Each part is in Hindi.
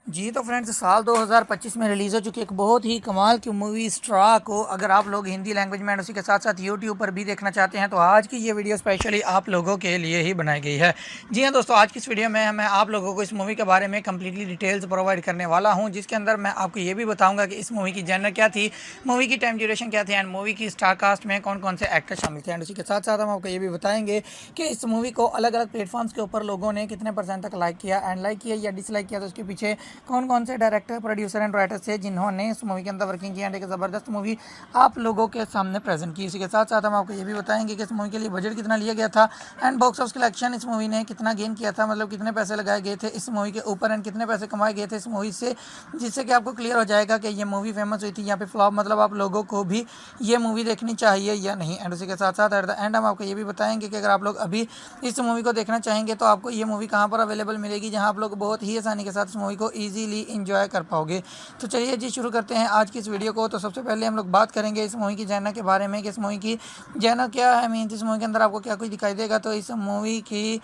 जी तो फ्रेंड्स, साल 2025 में रिलीज़ हो चुकी एक बहुत ही कमाल की मूवी स्ट्रा को अगर आप लोग हिंदी लैंग्वेज में एंड उसी के साथ साथ यूट्यूब पर भी देखना चाहते हैं तो आज की ये वीडियो स्पेशली आप लोगों के लिए ही बनाई गई है। जी हाँ दोस्तों, आज की इस वीडियो में मैं आप लोगों को इस मूवी के बारे में कम्प्लीटली डिटेल्स प्रोवाइड करने वाला हूँ, जिसके अंदर मैं आपको ये भी बताऊँगा कि इस मूवी की जेनर क्या थी, मूवी की टाइम ड्यूरेशन क्या थी एंड मूवी की स्टार कास्ट में कौन कौन से एक्टर शामिल थे। एंड उसी के साथ साथ हम आपको ये भी बताएंगे कि इस मूवी को अलग अलग प्लेटफॉर्म्स के ऊपर लोगों ने कितने % तक लाइक किया एंड लाइक किया या डिसलाइक किया, तो उसके पीछे कौन कौन से डायरेक्टर, प्रोड्यूसर एंड राइटर थे जिन्होंने इस मूवी के अंदर वर्किंग की एंड एक ज़बरदस्त मूवी आप लोगों के सामने प्रेजेंट की। इसी के साथ साथ हम आपको ये भी बताएंगे कि इस मूवी के लिए बजट कितना लिया गया था एंड बॉक्स ऑफिस कलेक्शन इस मूवी ने कितना गेन किया था, मतलब कितने पैसे लगाए गए थे इस मूवी के ऊपर एंड कितने पैसे कमाए गए थे इस मूवी से, जिससे कि आपको क्लियर हो जाएगा कि ये मूवी फेमस हुई थी यहाँ पे फ्लॉप, मतलब आप लोगों को भी ये मूवी देखनी चाहिए या नहीं। एंड उसी के साथ साथ एट द एंड हम आपको ये भी बताएंगे कि अगर आप लोग अभी इस मूवी को देखना चाहेंगे तो आपको ये मूवी कहाँ पर अवेलेबल मिलेगी, जहाँ आप लोग बहुत ही आसानी के साथ इस मूवी को ईजिली इंजॉय कर पाओगे। तो चलिए जी शुरू करते हैं आज की इस वीडियो को। तो सबसे पहले हम लोग बात करेंगे इस मूवी की जेनर के बारे में कि इस मूवी की जेनर क्या है, मीन इस मूवी के अंदर आपको क्या कुछ दिखाई देगा। तो इस मूवी की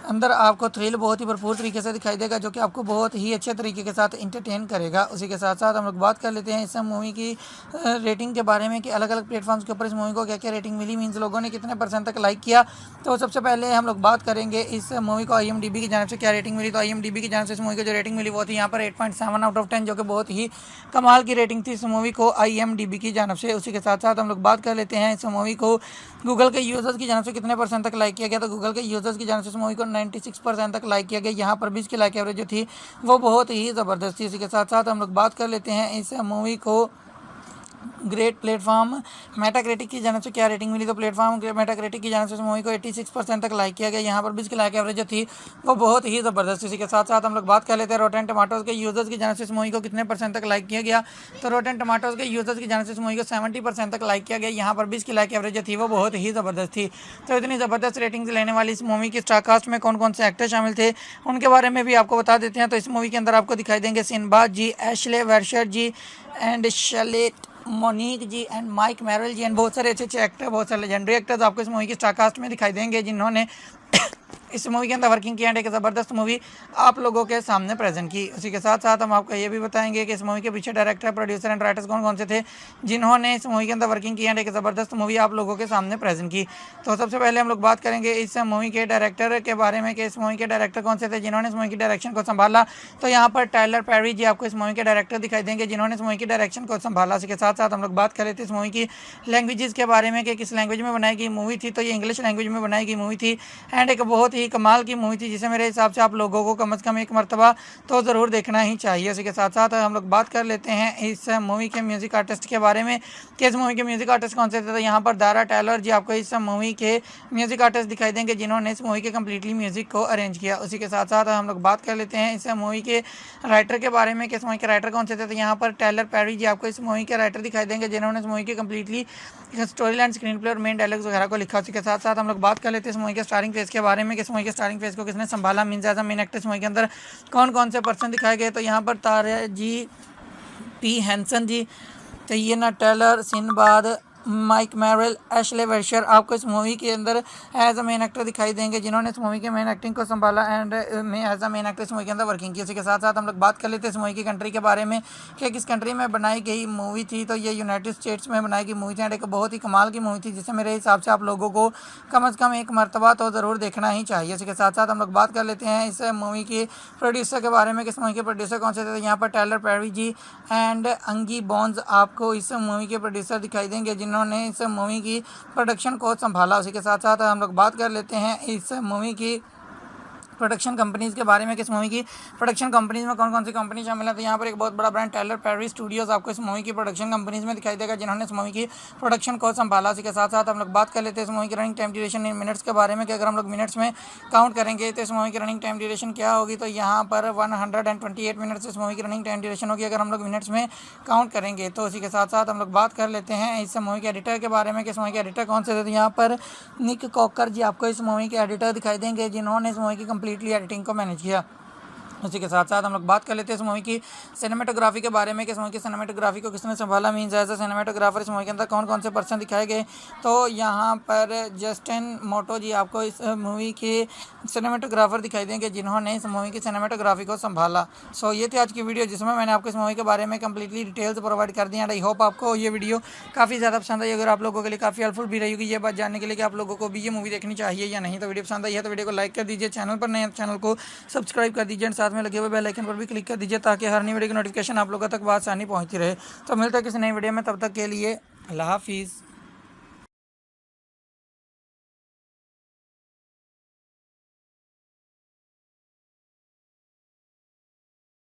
अंदर आपको थ्रिल बहुत ही भरपूर तरीके से दिखाई देगा, जो कि आपको बहुत ही अच्छे तरीके के साथ इंटरटेन करेगा। उसी के साथ साथ हम लोग बात कर लेते हैं इस मूवी की रेटिंग के बारे में कि अलग अलग प्लेटफॉर्म्स के ऊपर इस मूवी को क्या क्या रेटिंग मिली, मीन्स लोगों ने कितने % तक लाइक किया। तो सबसे पहले हम लोग बात करेंगे इस मूवी को IMDb की जानिब से क्या रेटिंग मिली। तो IMDb की जानिब से इस मूवी को जो रेटिंग मिली वो थी यहाँ पर 8.7 आउट ऑफ 10, जो कि बहुत ही कमाल की रेटिंग थी इस मूवी को IMDb की जानिब से। उसी के साथ साथ हम लोग बात कर लेते हैं इस मूवी को गूगल के यूज़र्स की जानिब से कितने % तक लाइक किया गया। तो गूगल के यूज़र्स की जानिब से इस मूवी को 96% तक लाइक किया गया। यहाँ पर भी इसकी लाइक एवरेज जो थी वो बहुत ही ज़बरदस्त थी। इसी के साथ साथ हम लोग बात कर लेते हैं इस मूवी को ग्रेट प्लेटफॉर्म मेटाक्रिटिक की जानिब से क्या रेटिंग मिली। तो प्लेटफॉर्म मेटाक्रिटिक की जानिब से इस मूवी को 86% तक लाइक किया गया। यहाँ पर भी इसकी लाइक एवरेज जो थी वो बहुत ही ज़बरदस्त। इसी के साथ साथ हम लोग बात कर लेते हैं रोटेन टमाटोज़ के यूज़र्स की जानिब से इस मूवी को कितने % तक लाइक किया गया। तो रोटेन टमाटोज़ के यूज़र्स की जानिब से इस मूवी को 70% तक लाइक किया गया। यहाँ पर भी इसकी लाइक एवरेज जो थी वो बहुत ही ज़बरदस्त थी। तो इतनी ज़बरदस्त रेटिंग्स लेने वाली इस मूवी की स्टार कास्ट में कौन कौन से एक्टर शामिल थे उनके बारे में भी आपको बता देते हैं। तो इस मूवी के अंदर आपको दिखाई देंगे Sinbad ji, Ashley Warsher ji and Charlotte Monique ji and Mike Merrill ji and बहुत सारे अच्छे अच्छे एक्टर, बहुत सारे लेजेंडरी एक्टर्स आपको इस मूवी की स्टार कास्ट में दिखाई देंगे जिन्होंने इस मूवी के अंदर वर्किंग किया एंड एक ज़बरदस्त मूवी आप लोगों के सामने प्रेजेंट की। उसी के साथ साथ हम आपको ये भी बताएंगे कि इस मूवी के पीछे डायरेक्टर, प्रोड्यूसर एंड राइटर्स कौन कौन से थे जिन्होंने इस मूवी के अंदर वर्किंग की एंड एक ज़बरदस्त मूवी आप लोगों के सामने प्रेजेंट की। तो सबसे पहले हम लोग बात करेंगे इस मूवी के डायरेक्टर के बारे में कि इस मूवी के डायरेक्टर कौन से थे जिन्होंने इस मूवी की डायरेक्शन को संभाला। तो यहाँ पर टाइलर पेरी जी आपको इस मूवी के डायरेक्टर दिखाई देंगे जिन्होंने इस मूवी की डायरेक्शन को संभाला। इसके साथ साथ हम लोग बात कर लेते हैं इस मूवी की लैंग्वेजेस के बारे में कि किस लैंग्वेज में बनाई गई मूवी थी। तो ये इंग्लिश लैंग्वेज में बनाई गई मूवी थी एंड एक बहुत ही कमाल की मूवी थी जिसे मेरे हिसाब से आप लोगों को कम से कम एक मरतबा तो ज़रूर देखना ही चाहिए। इसी के साथ साथ हम लोग बात कर लेते हैं इस मूवी के म्यूज़िक आर्टिस्ट के बारे में कि इस मूवी के म्यूज़िक आर्टिस्ट कौन से थे। तो यहाँ पर दारा टेलर जी आपको इस मूवी के म्यूज़िक आर्टिस्ट दिखाई देंगे जिन्होंने इस मूवी के कम्प्लीटली म्यूज़िक को अरेंज किया। उसी के साथ साथ हम लोग बात कर लेते हैं इस मूवी के राइटर के बारे में कि इस मूवी के राइटर कौन से थे। तो यहाँ पर टाइलर पेरी जी आपको इस मूवी के राइटर दिखाई देंगे जिन्होंने इस मूवी की completely story line, screen play और मेन डायलॉग्स वगैरह को लिखा। उसी के साथ साथ हम लोग बात कर लेते हैं इस मूवी के स्टारिंग फेस के बारे में कि इस मूवी के स्टारिंग फेस को किसने संभाला, mean as a main actor इस मूवी के अंदर कौन कौन से पर्सन दिखाए गए। तो यहाँ पर तारा जी, पी हैंसन जी, टैयना टेलर, सिनबाद, माइक मैरल, एशले वर्शर आपको इस मूवी के अंदर एज अ मेन एक्टर दिखाई देंगे जिन्होंने इस मूवी के मेन एक्टिंग को संभाला एंड में एज अ मेन एक्टर इस मूवी के अंदर वर्किंग की। इसी के साथ साथ हम लोग बात कर लेते हैं इस मूवी की कंट्री के बारे में कि किस कंट्री में बनाई गई मूवी थी। तो ये यूनाइटेड स्टेट्स में बनाई गई मूवी थी एंड एक बहुत ही कमाल की मूवी थी जिसे मेरे हिसाब से आप लोगों को कम से कम एक मरतबा तो ज़रूर देखना ही चाहिए। इसी के साथ साथ हम लोग बात कर लेते हैं इस मूवी के प्रोड्यूसर के बारे में कि इस मूवी के प्रोड्यूसर कौन से थे। यहाँ पर टाइलर पेरी जी एंड अंगी बॉन्स आपको इस मूवी के प्रोड्यूसर दिखाई देंगे जिन्होंने इस मूवी की प्रोडक्शन को संभाला। उसी के साथ साथ हम लोग बात कर लेते हैं इस मूवी की प्रोडक्शन कंपनीज़ के बारे में कि इस मूवी की प्रोडक्शन कंपनीज़ में कौन कौन सी कंपनी शामिल है। तो यहाँ पर एक बहुत बड़ा ब्रांड टाइलर पेरी स्टूडियोज़ आपको इस मूवी की प्रोडक्शन कंपनीज़ में दिखाई देगा जिन्होंने इस मूवी की प्रोडक्शन को संभाला। इसी के साथ साथ हम लोग बात कर लेते हैं इस मूवी की रनिंग टाइम ड्यूरेशन इन मिनट्स के बारे में कि अगर हम लोग मिनट्स में काउंट करेंगे तो इस मूवी की रनिंग टाइम ड्यूरेशन क्या होगी। तो यहाँ पर 128 मिनट्स इस मूवी की रनिंग टाइम ड्यूरेशन होगी अगर हम लोग मिनट्स में काउंट करेंगे। तो इसी के साथ साथ हम लोग बात कर लेते हैं इस मूवी के एडिटर के बारे में कि इस मूवी के एडिटर कौन से थे। तो यहाँ पर निक कॉकर जी आपको इस मूवी के एडिटर दिखाई देंगे जिन्होंने इस मूवी की कम्प्लीटली एडिटिंग को मैनेज किया। उसी के साथ साथ हम लोग बात कर लेते हैं इस मूवी की सिनेमेटोग्राफी के बारे में कि इस मूवी की सिनेमेटोग्राफी को किसने संभाला, मीन्स एज अ सिनेमेटोग्राफर इस मूवी के अंदर कौन कौन से पर्सन दिखाए गए। तो यहाँ पर जस्टिन मोटो जी आपको इस मूवी के सिनेमेटोग्राफर दिखाई देंगे जिन्होंने इस मूवी की सिनेमेटोग्राफी को संभाला। सो ये थी आज की वीडियो जिसमें मैंने आपको इस मूवी के बारे में कंप्लीटली डिटेल्स प्रोवाइड कर दी एंड आई होप आपको ये वीडियो काफ़ी ज़्यादा पसंद आई। अगर आप लोगों के लिए काफ़ी हेल्पफुल भी रही होगी ये बात जानने के लिए कि आप लोगों को भी ये मूवी देखनी चाहिए या नहीं। तो वीडियो पसंद आई है तो वीडियो को लाइक कर दीजिए, चैनल पर नए चैनल को सब्सक्राइब कर दीजिए, साथ में लगे हुए बेल आइकन पर भी क्लिक कर दीजिए ताकि हर नई वीडियो की नोटिफिकेशन आप लोगों तक आसानी पहुंचती रहे। तो मिलता है किसी नई वीडियो में, तब तक के लिए अल्लाह हाफिज़।